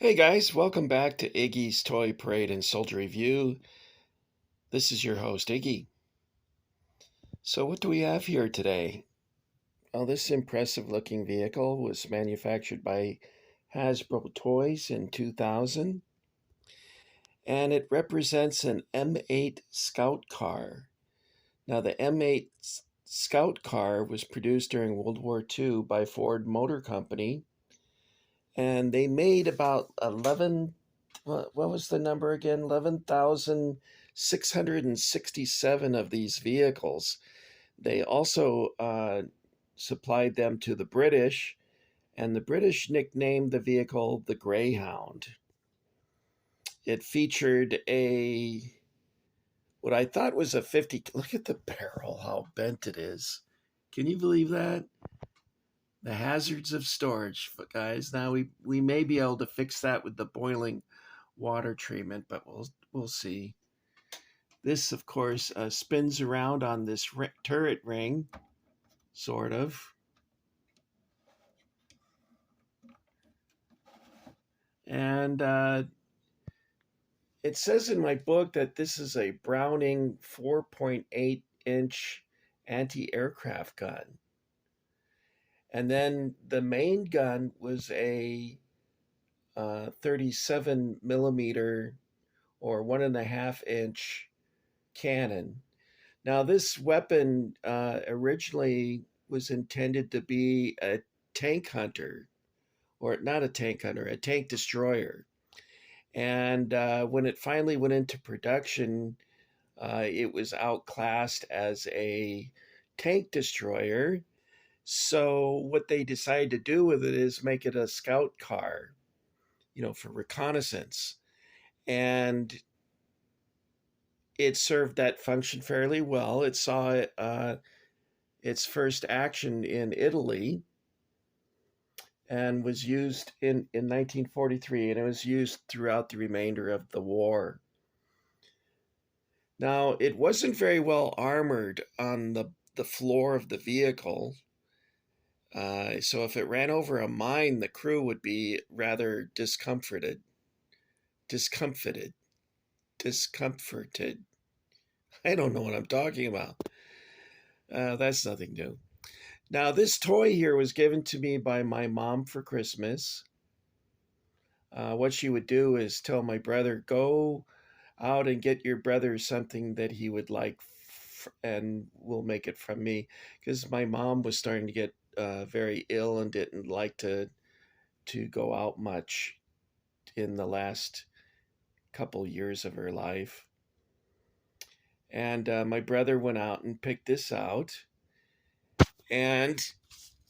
Hey guys, welcome back to Iggy's Toy Parade and Soldier Review. This is your host, Iggy. So, what do we have here today? Well, this impressive looking vehicle was manufactured by Hasbro Toys in 2000, and it represents an M-8 Scout car. Now, the M-8 Scout car was produced during World War II by Ford Motor Company, and they made about 11, what was the number again? 11,667 of these vehicles. They also supplied them to the British, and the British nicknamed the vehicle the Greyhound. It featured what I thought was a 50. Look at the barrel, how bent it is. Can you believe that? The hazards of storage, guys. Now we may be able to fix that with the boiling water treatment, but we'll see. This, of course, spins around on this turret ring, sort of. And it says in my book that this is a Browning 4.8-inch anti-aircraft gun. And then the main gun was a 37 millimeter or 1.5-inch cannon. Now, this weapon originally was intended to be a tank hunter, or not a tank hunter, a tank destroyer. And when it finally went into production, it was outclassed as a tank destroyer. So, what they decided to do with it is make it a scout car, for reconnaissance. And it served that function fairly well. It saw its first action in Italy and was used in 1943, and it was used throughout the remainder of the war. Now, it wasn't very well armored on the floor of the vehicle, so if it ran over a mine, the crew would be rather discomforted. Discomfited. Discomforted. I don't know what I'm talking about. That's nothing new. Now, this toy here was given to me by my mom for Christmas. What she would do is tell my brother, go out and get your brother something that he would like, and we'll make it from me. Because my mom was starting to get very ill and didn't like to go out much in the last couple years of her life. And my brother went out and picked this out. And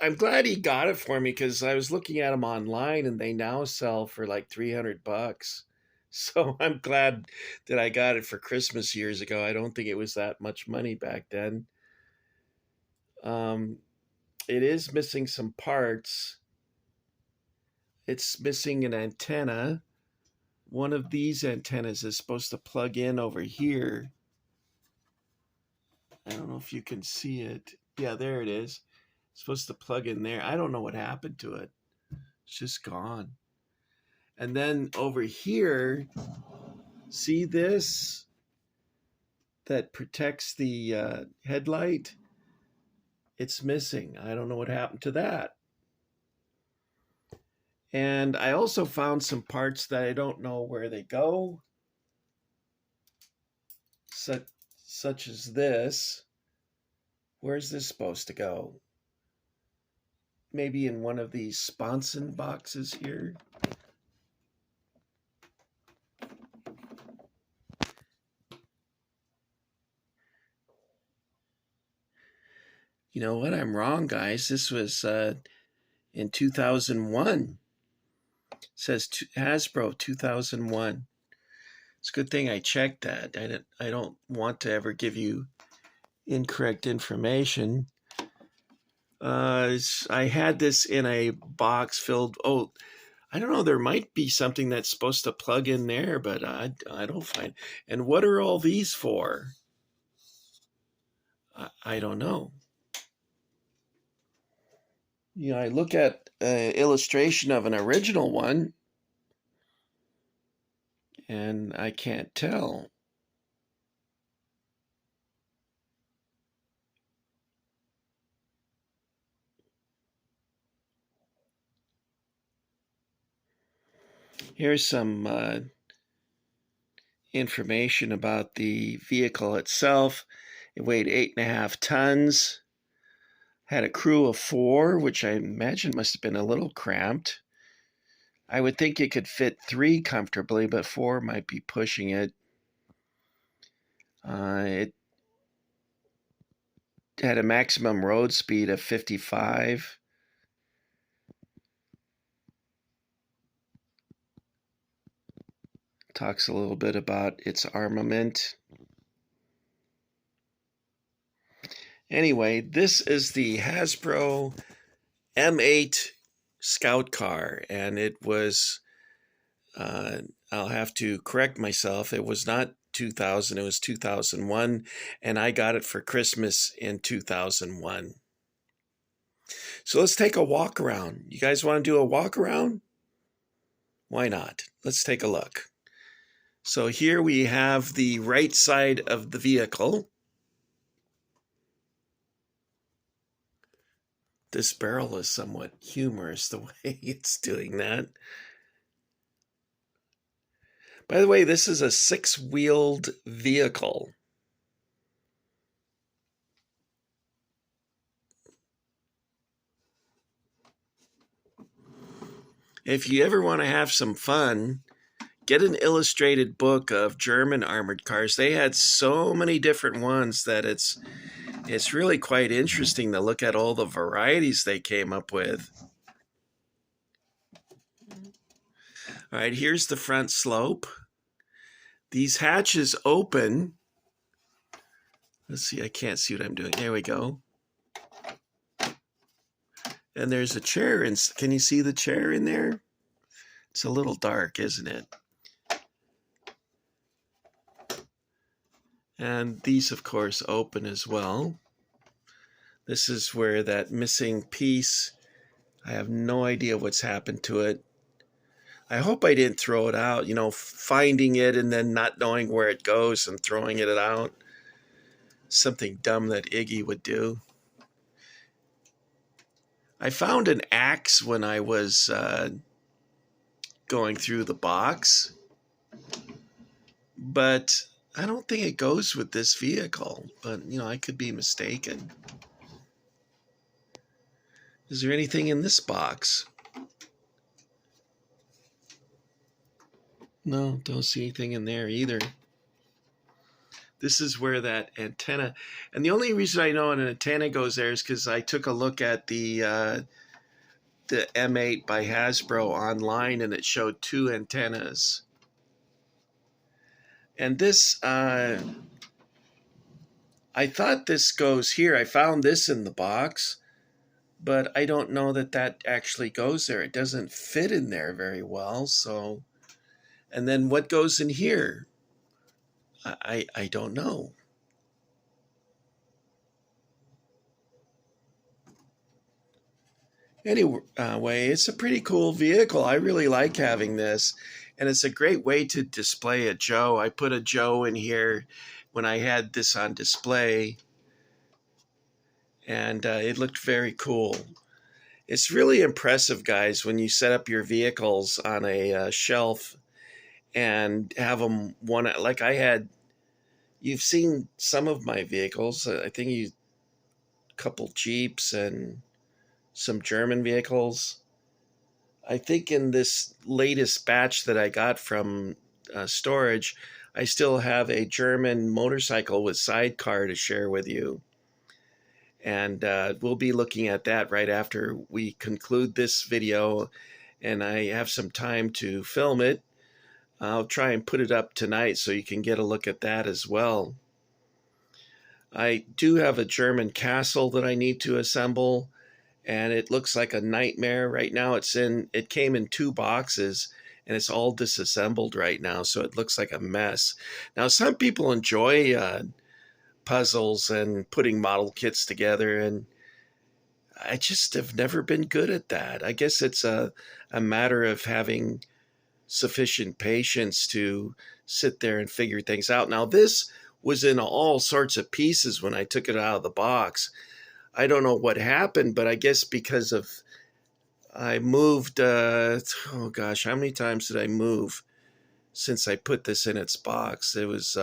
I'm glad he got it for me because I was looking at them online and they now sell for like $300. So I'm glad that I got it for Christmas years ago. I don't think it was that much money back then. It is missing some parts. It's missing an antenna. One of these antennas is supposed to plug in over here. I don't know if you can see it. Yeah, there it is. It's supposed to plug in there. I don't know what happened to it. It's just gone. And then over here, see this that protects the headlight? It's missing. I don't know what happened to that. And I also found some parts that I don't know where they go, such as this. Where's this supposed to go? Maybe in one of these sponson boxes here. You know what? I'm wrong, guys. This was in 2001. It says Hasbro 2001. It's a good thing I checked that. I don't want to ever give you incorrect information. I had this in a box filled. Oh, I don't know. There might be something that's supposed to plug in there, but I don't find. And what are all these for? I don't know. I look at an illustration of an original one, and I can't tell. Here's some information about the vehicle itself. It weighed 8.5 tons, had a crew of 4, which I imagine must have been a little cramped. I would think it could fit 3 comfortably, but 4 might be pushing it. It had a maximum road speed of 55. Talks a little bit about its armament. Anyway, this is the Hasbro M-8 Scout car, and it was, I'll have to correct myself, it was not 2000, it was 2001, and I got it for Christmas in 2001. So let's take a walk around. You guys want to do a walk around? Why not? Let's take a look. So here we have the right side of the vehicle. This barrel is somewhat humorous the way it's doing that. By the way, this is a 6-wheeled vehicle. If you ever want to have some fun, get an illustrated book of German armored cars. They had so many different ones that it's really quite interesting to look at all the varieties they came up with. All right, here's the front slope. These hatches open. Let's see, I can't see what I'm doing. There we go. And there's a chair. Can you see the chair in there? It's a little dark, isn't it? And these, of course, open as well. This is where that missing piece, I have no idea what's happened to it. I hope I didn't throw it out, finding it and then not knowing where it goes and throwing it out. Something dumb that Iggy would do. I found an axe when I was going through the box, but I don't think it goes with this vehicle, but I could be mistaken. Is there anything in this box? No, don't see anything in there either. This is where that antenna, and the only reason I know an antenna goes there is because I took a look at the M-8 by Hasbro online, and it showed 2 antennas. And this, I thought this goes here. I found this in the box, but I don't know that actually goes there. It doesn't fit in there very well. So, and then what goes in here? I don't know. Anyway, it's a pretty cool vehicle. I really like having this, and it's a great way to display a Joe. I put a Joe in here when I had this on display, and it looked very cool. It's really impressive, guys, when you set up your vehicles on a shelf and have them one, like I had. You've seen some of my vehicles. I think a couple Jeeps and some German vehicles. I think in this latest batch that I got from storage, I still have a German motorcycle with sidecar to share with you. And we'll be looking at that right after we conclude this video, and I have some time to film it. I'll try and put it up tonight so you can get a look at that as well. I do have a German castle that I need to assemble, and it looks like a nightmare right now. It came in 2 boxes, and it's all disassembled right now, so it looks like a mess. Now, some people enjoy puzzles and putting model kits together, and I just have never been good at that. I guess it's a matter of having sufficient patience to sit there and figure things out. Now, this was in all sorts of pieces when I took it out of the box. I don't know what happened, but I guess because of I moved, oh gosh, how many times did I move since I put this in its box? It was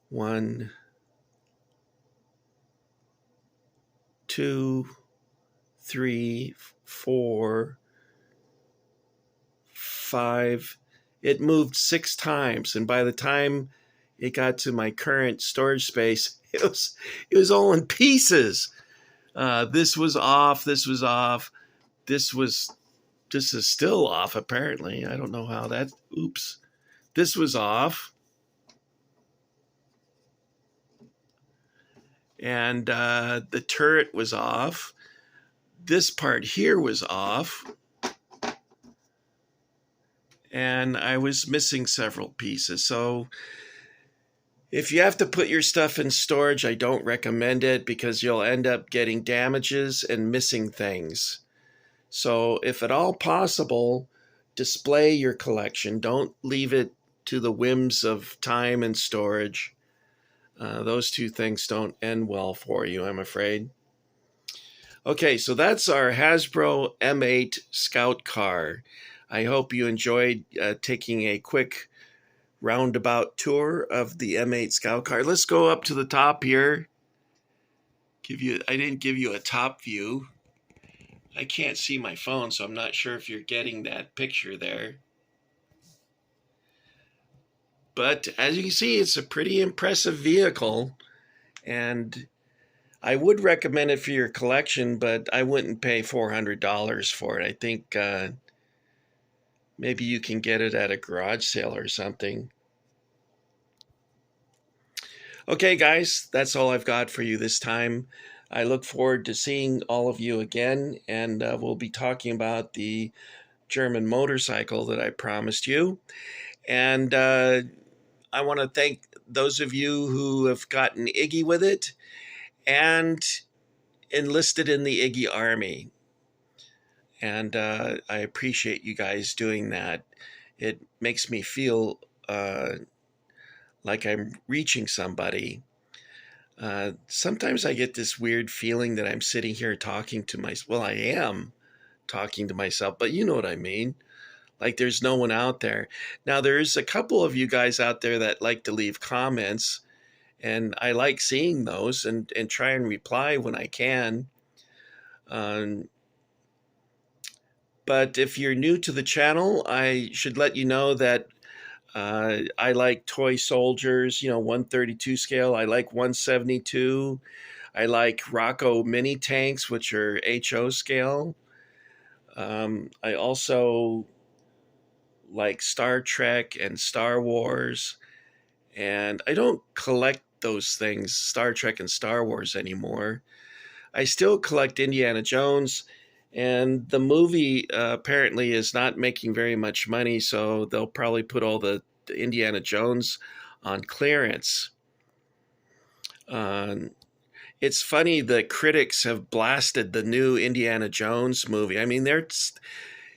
1, 2, 3, 4, 5. It moved 6 times, and by the time it got to my current storage space, it was all in pieces. This was off. This was off. This was this is still off. Apparently, I don't know how that. Oops. This was off, and the turret was off. This part here was off, and I was missing several pieces. So if you have to put your stuff in storage, I don't recommend it because you'll end up getting damages and missing things. So if at all possible, display your collection. Don't leave it to the whims of time and storage. Those two things don't end well for you, I'm afraid. Okay, so that's our Hasbro M-8 Scout Car. I hope you enjoyed taking a quick roundabout tour of the M-8 Scout Car. Let's go up to the top here. I didn't give you a top view. I can't see my phone, so I'm not sure if you're getting that picture there. But as you can see, it's a pretty impressive vehicle, and I would recommend it for your collection, but I wouldn't pay $400 for it. I think maybe you can get it at a garage sale or something. Okay, guys, that's all I've got for you this time. I look forward to seeing all of you again, and we'll be talking about the German motorcycle that I promised you. And I want to thank those of you who have gotten Iggy with it and enlisted in the Iggy Army. And I appreciate you guys doing that. It makes me feel like I'm reaching somebody. Sometimes I get this weird feeling that I'm sitting here talking to myself. Well, I am talking to myself, but you know what I mean. Like there's no one out there. Now, there's a couple of you guys out there that like to leave comments, and I like seeing those and try and reply when I can. But if you're new to the channel, I should let you know that I like toy soldiers, 132 scale. I like 172. I like Rocco mini tanks, which are HO scale. I also like Star Trek and Star Wars. And I don't collect those things, Star Trek and Star Wars, anymore. I still collect Indiana Jones. And the movie apparently is not making very much money, so they'll probably put all the Indiana Jones on clearance. It's funny, the critics have blasted the new Indiana Jones movie. I mean,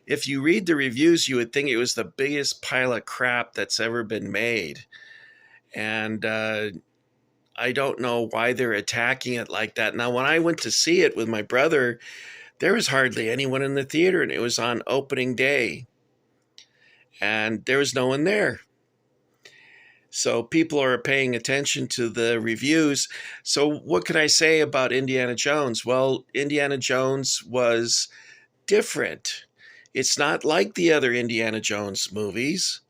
if you read the reviews, you would think it was the biggest pile of crap that's ever been made. And I don't know why they're attacking it like that. Now, when I went to see it with my brother, there was hardly anyone in the theater, and it was on opening day. And there was no one there. So people are paying attention to the reviews. So what could I say about Indiana Jones? Well, Indiana Jones was different. It's not like the other Indiana Jones movies.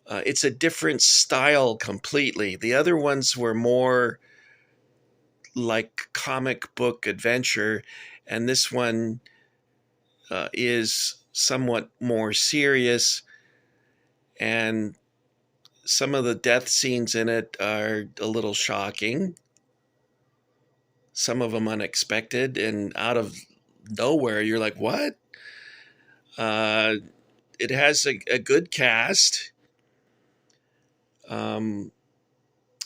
It's a different style completely. The other ones were more like comic book adventure, and this one is somewhat more serious, and some of the death scenes in it are a little shocking. Some of them unexpected and out of nowhere. You're like, what? It has a good cast. I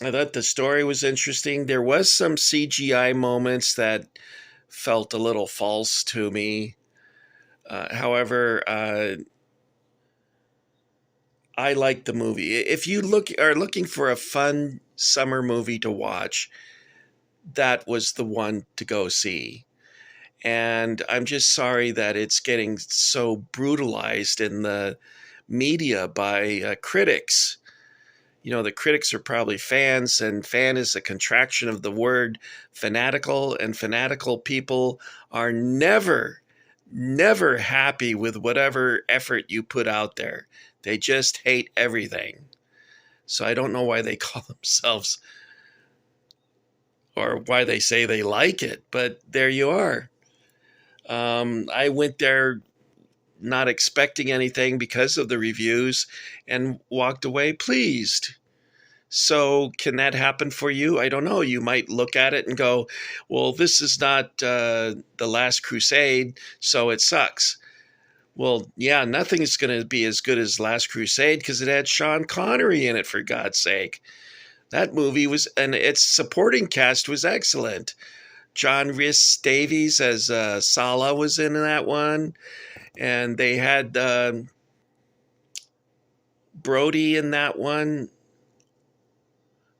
thought the story was interesting. There was some CGI moments that felt a little false to me. However, I like the movie. If you are looking for a fun summer movie to watch, that was the one to go see. And I'm just sorry that it's getting so brutalized in the media by critics. You know, the critics are probably fans, and fan is a contraction of the word fanatical, and fanatical people are never happy with whatever effort you put out there. They just hate everything. So I don't know why they call themselves or why they say they like it, but there you are. I went there not expecting anything because of the reviews and walked away pleased. So, can that happen for you? I don't know. You might look at it and go, well, this is not The Last Crusade, so it sucks. Well, yeah, nothing is going to be as good as Last Crusade because it had Sean Connery in it, for God's sake. That movie was, and its supporting cast was excellent. John Rhys Davies as Sala was in that one, and they had Brody in that one.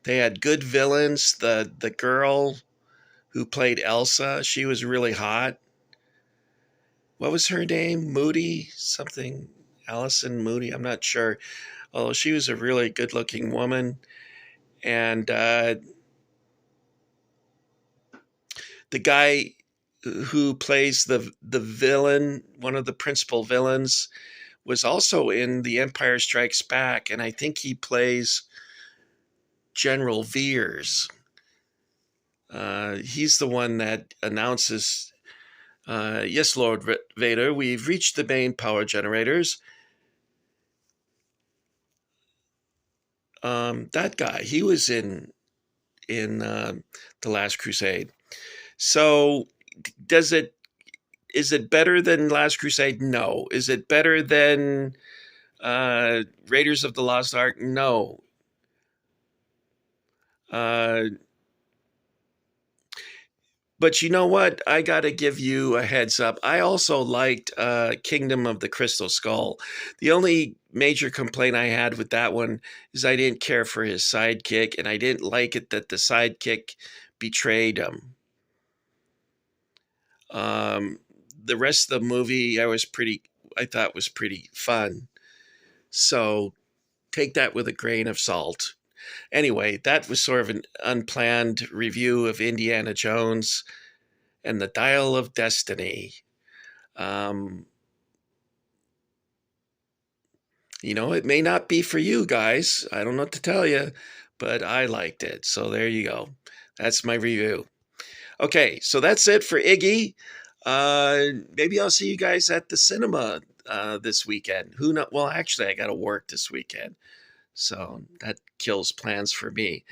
They had good villains. The girl who played Elsa, she was really hot. What was her name? Moody something, Allison Moody. I'm not sure. Although she was a really good-looking woman, and the guy who plays the villain, one of the principal villains, was also in The Empire Strikes Back, and I think he plays General Veers. He's the one that announces, "Yes, Lord Vader, we've reached the main power generators." That guy, he was in The Last Crusade. So, does it is it better than Last Crusade? No. Is it better than Raiders of the Lost Ark? No. Uh, but you know what? I got to give you a heads up. I also liked Kingdom of the Crystal Skull. The only major complaint I had with that one is I didn't care for his sidekick, and I didn't like it that the sidekick betrayed him. Um, the rest of the movie I thought was pretty fun. So take that with a grain of salt. Anyway, that was sort of an unplanned review of Indiana Jones and the Dial of Destiny. Um, it may not be for you guys. I don't know what to tell you, but I liked it. So there you go. That's my review. Okay, so that's it for Iggy. Maybe I'll see you guys at the cinema this weekend. Who know? Well, actually, I got to work this weekend, so that kills plans for me.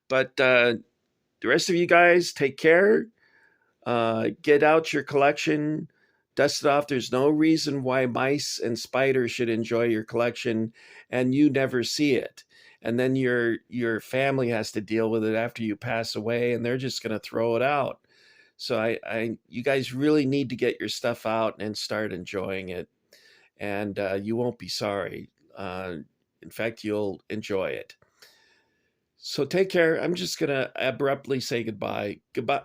But the rest of you guys, take care. Get out your collection, dust it off. There's no reason why mice and spiders should enjoy your collection, and you never see it. And then your family has to deal with it after you pass away, and they're just going to throw it out. So you guys really need to get your stuff out and start enjoying it, and you won't be sorry. In fact, you'll enjoy it. So take care. I'm just gonna abruptly say goodbye. Goodbye.